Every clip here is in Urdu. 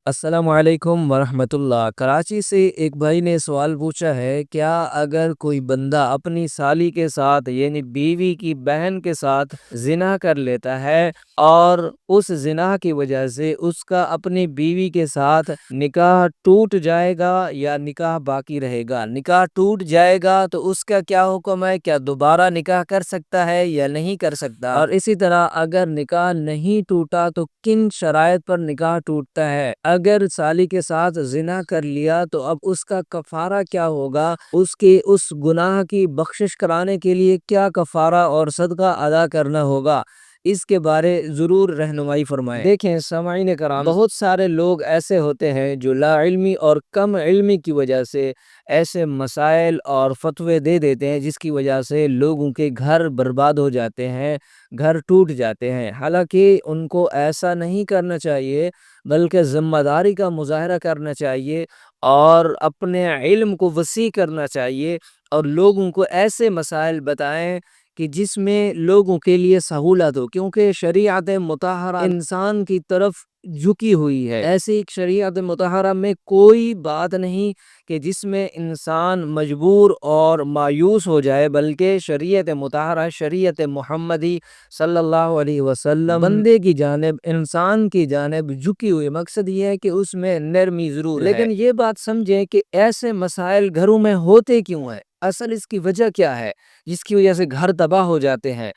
السلام علیکم ورحمۃ اللہ۔ کراچی سے ایک بھائی نے سوال پوچھا ہے، کیا اگر کوئی بندہ اپنی سالی کے ساتھ یعنی بیوی کی بہن کے ساتھ زنا کر لیتا ہے اور اس زنا کی وجہ سے اس کا اپنی بیوی کے ساتھ نکاح ٹوٹ جائے گا یا نکاح باقی رہے گا؟ نکاح ٹوٹ جائے گا تو اس کا کیا حکم ہے؟ کیا دوبارہ نکاح کر سکتا ہے یا نہیں کر سکتا؟ اور اسی طرح اگر نکاح نہیں ٹوٹا تو کن شرائط پر نکاح ٹوٹتا ہے؟ اگر سالی کے ساتھ زنا کر لیا تو اب اس کا کفارہ کیا ہوگا؟ اس گناہ کی بخشش کرانے کے لیے کیا کفارہ اور صدقہ ادا کرنا ہوگا؟ اس کے بارے ضرور رہنمائی فرمائیں۔ دیکھیں سامعین کرام، بہت سارے لوگ ایسے ہوتے ہیں جو لا علمی اور کم علمی کی وجہ سے ایسے مسائل اور فتوے دے دیتے ہیں جس کی وجہ سے لوگوں کے گھر برباد ہو جاتے ہیں، گھر ٹوٹ جاتے ہیں۔ حالانکہ ان کو ایسا نہیں کرنا چاہیے، بلکہ ذمہ داری کا مظاہرہ کرنا چاہیے اور اپنے علم کو وسیع کرنا چاہیے اور لوگوں کو ایسے مسائل بتائیں کہ جس میں لوگوں کے لیے سہولت ہو، کیونکہ شریعت مطہرہ انسان کی طرف جھکی ہوئی ہے۔ ایسی شریعت مطہرہ میں کوئی بات نہیں کہ جس میں انسان مجبور اور مایوس ہو جائے، بلکہ شریعت مطہرہ، شریعت محمدی صلی اللہ علیہ وسلم بندے کی جانب، انسان کی جانب جھکی ہوئی۔ مقصد یہ ہے کہ اس میں نرمی ضرور ہے، لیکن یہ بات سمجھیں کہ ایسے مسائل گھروں میں ہوتے کیوں ہیں؟ اصل اس کی وجہ کیا ہے جس کی وجہ سے گھر تباہ ہو جاتے ہیں؟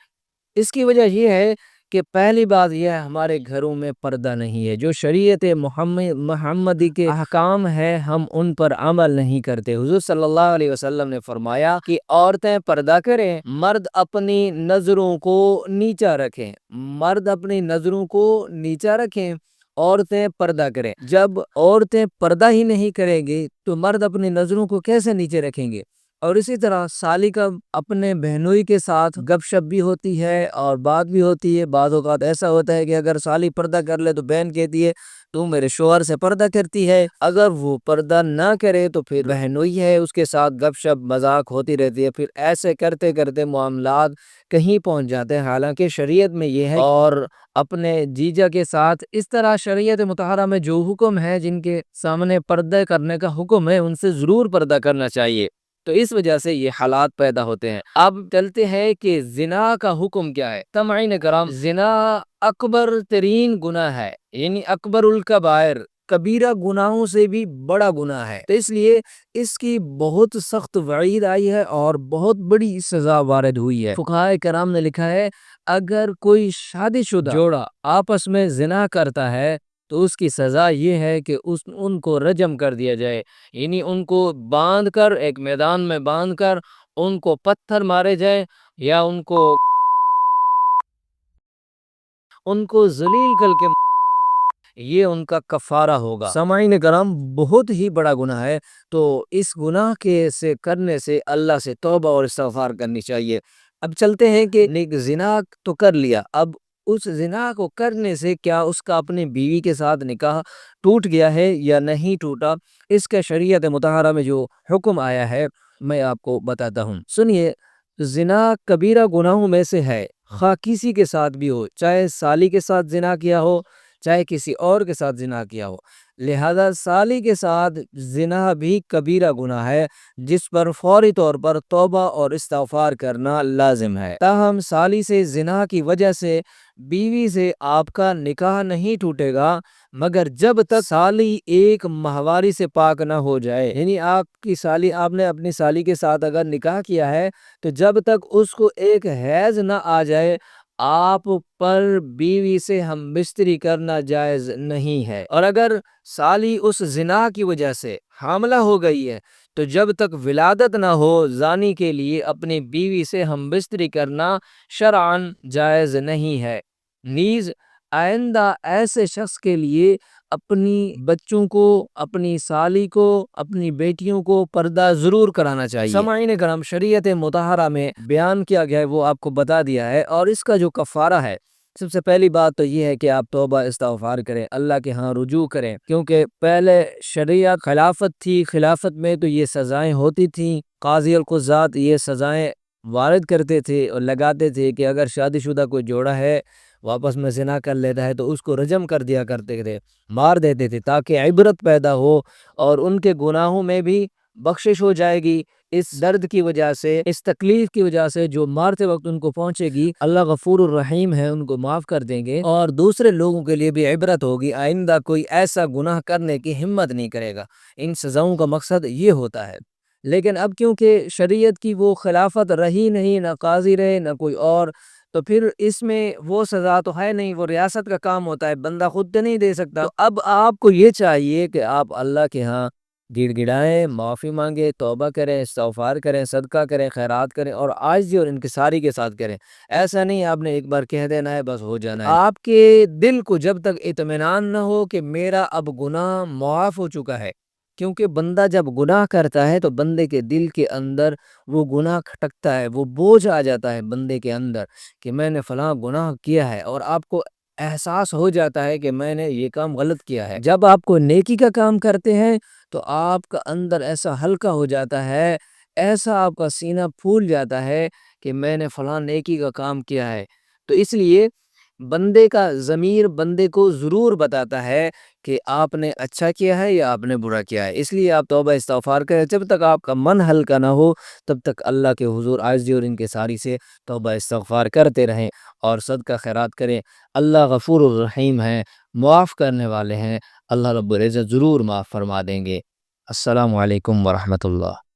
اس کی وجہ یہ ہے کہ پہلی بات یہ ہے، ہمارے گھروں میں پردہ نہیں ہے۔ جو شریعت محمدی کے احکام ہیں ہم ان پر عمل نہیں کرتے۔ حضور صلی اللہ علیہ وسلم نے فرمایا کہ عورتیں پردہ کریں، مرد اپنی نظروں کو نیچا رکھیں، مرد اپنی نظروں کو نیچا رکھیں، عورتیں پردہ کریں۔ جب عورتیں پردہ ہی نہیں کریں گی تو مرد اپنی نظروں کو کیسے نیچے رکھیں گے؟ اور اسی طرح سالی کا اپنے بہنوئی کے ساتھ گپ شپ بھی ہوتی ہے اور بات بھی ہوتی ہے۔ بعض اوقات ایسا ہوتا ہے کہ اگر سالی پردہ کر لے تو بہن کہتی ہے تو میرے شوہر سے پردہ کرتی ہے، اگر وہ پردہ نہ کرے تو پھر بہنوئی ہے اس کے ساتھ گپ شپ مذاق ہوتی رہتی ہے، پھر ایسے کرتے کرتے معاملات کہیں پہنچ جاتے ہیں۔ حالانکہ شریعت میں یہ ہے، اور اپنے جیجا کے ساتھ اس طرح شریعت مطہرہ میں جو حکم ہے، جن کے سامنے پردہ کرنے کا حکم ہے ان سے ضرور پردہ کرنا چاہیے۔ تو اس وجہ سے یہ حالات پیدا ہوتے ہیں۔ اب چلتے ہیں کہ زنا کا حکم کیا ہے۔ سامعین کرام، زنا اکبر ترین گناہ ہے، یعنی اکبر الکبائر، کبیرہ گناہوں سے بھی بڑا گناہ ہے۔ تو اس لیے اس کی بہت سخت وعید آئی ہے اور بہت بڑی سزا وارد ہوئی ہے۔ فقہاء کرام نے لکھا ہے، اگر کوئی شادی شدہ جوڑا آپس میں زنا کرتا ہے تو اس کی سزا یہ ہے کہ ان کو رجم کر دیا جائے، یعنی ان کو باندھ کر، ایک میدان میں باندھ کر ان کو پتھر مارے جائے یا ان کو ذلیل کر کے، یہ ان کا کفارہ ہوگا۔ سامعین کرام، بہت ہی بڑا گناہ ہے، تو اس گناہ کے کرنے سے اللہ سے توبہ اور استغفار کرنی چاہیے۔ اب چلتے ہیں کہ زنا تو کر لیا، اب اس زنا کو کرنے سے کیا اس کا اپنی بیوی کے ساتھ نکاح ٹوٹ گیا ہے یا نہیں ٹوٹا؟ اس کا شریعت مطہرہ میں جو حکم آیا ہے میں آپ کو بتاتا ہوں، سنیے۔ زنا کبیرہ گناہوں میں سے ہے، خواہ کسی کے ساتھ بھی ہو، چاہے سالی کے ساتھ زنا کیا ہو، چاہے کسی اور کے ساتھ زنا کیا ہو۔ لہذا سالی کے ساتھ زنا بھی کبیرہ گناہ ہے جس پر فوری طور پر توبہ اور استغفار کرنا لازم ہے۔ تاہم سالی سے زنا کی وجہ سے بیوی سے آپ کا نکاح نہیں ٹوٹے گا مگر جب تک سالی ایک ماہواری سے پاک نہ ہو جائے، یعنی آپ نے اپنی سالی کے ساتھ اگر نکاح کیا ہے تو جب تک اس کو ایک حیض نہ آ جائے آپ پر بیوی سے ہم بستری کرنا جائز نہیں ہے۔ اور اگر سالی اس زنا کی وجہ سے حاملہ ہو گئی ہے تو جب تک ولادت نہ ہو زانی کے لیے اپنی بیوی سے ہم بستری کرنا شرعاً جائز نہیں ہے۔ نیز آئندہ ایسے شخص کے لیے اپنی بچوں کو، اپنی سالی کو، اپنی بیٹیوں کو پردہ ضرور کرانا چاہیے۔ سامعین کرام، شریعت مطہرہ میں بیان کیا گیا ہے وہ آپ کو بتا دیا ہے، اور اس کا جو کفارہ ہے، سب سے پہلی بات تو یہ ہے کہ آپ توبہ استغفار کریں، اللہ کے ہاں رجوع کریں، کیونکہ پہلے شریعت خلافت تھی، خلافت میں تو یہ سزائیں ہوتی تھیں، قاضی القضات یہ سزائیں وارد کرتے تھے اور لگاتے تھے کہ اگر شادی شدہ کوئی جوڑا ہے واپس میں زنا کر لیتا ہے تو اس کو رجم کر دیا کرتے تھے، مار دیتے تھے تاکہ عبرت پیدا ہو اور ان کے گناہوں میں بھی بخشش ہو جائے گی۔ اس درد کی وجہ سے، اس تکلیف کی وجہ سے جو مارتے وقت ان کو پہنچے گی، اللہ غفور الرحیم ہے، ان کو معاف کر دیں گے اور دوسرے لوگوں کے لیے بھی عبرت ہوگی، آئندہ کوئی ایسا گناہ کرنے کی ہمت نہیں کرے گا۔ ان سزاؤں کا مقصد یہ ہوتا ہے۔ لیکن اب کیونکہ شریعت کی وہ خلافت رہی نہیں، نہ قاضی رہے نہ کوئی اور، تو پھر اس میں وہ سزا تو ہے نہیں، وہ ریاست کا کام ہوتا ہے، بندہ خود تو نہیں دے سکتا۔ تو اب آپ کو یہ چاہیے کہ آپ اللہ کے ہاں گڑ گڑائیں، معافی مانگیں، توبہ کریں، استغفار کریں، صدقہ کریں، خیرات کریں اور عاجزی اور انکساری کے ساتھ کریں۔ ایسا نہیں آپ نے ایک بار کہہ دینا ہے بس ہو جانا ہے۔ آپ کے دل کو جب تک اطمینان نہ ہو کہ میرا اب گناہ معاف ہو چکا ہے، کیونکہ بندہ جب گناہ کرتا ہے تو بندے کے دل کے اندر وہ گناہ کھٹکتا ہے، وہ بوجھ آ جاتا ہے بندے کے اندر کہ میں نے فلاں گناہ کیا ہے، اور آپ کو احساس ہو جاتا ہے کہ میں نے یہ کام غلط کیا ہے۔ جب آپ کو نیکی کا کام کرتے ہیں تو آپ کا اندر ایسا ہلکا ہو جاتا ہے، ایسا آپ کا سینہ پھول جاتا ہے کہ میں نے فلاں نیکی کا کام کیا ہے۔ تو اس لیے بندے کا ضمیر بندے کو ضرور بتاتا ہے کہ آپ نے اچھا کیا ہے یا آپ نے برا کیا ہے۔ اس لیے آپ توبہ استغفار کریں، جب تک آپ کا من ہلکا نہ ہو تب تک اللہ کے حضور عاجزی اور انکساری سے توبہ استغفار کرتے رہیں اور صدقہ خیرات کریں۔ اللہ غفور الرحیم ہے، معاف کرنے والے ہیں، اللہ رب العزت ضرور معاف فرما دیں گے۔ السلام علیکم ورحمۃ اللہ۔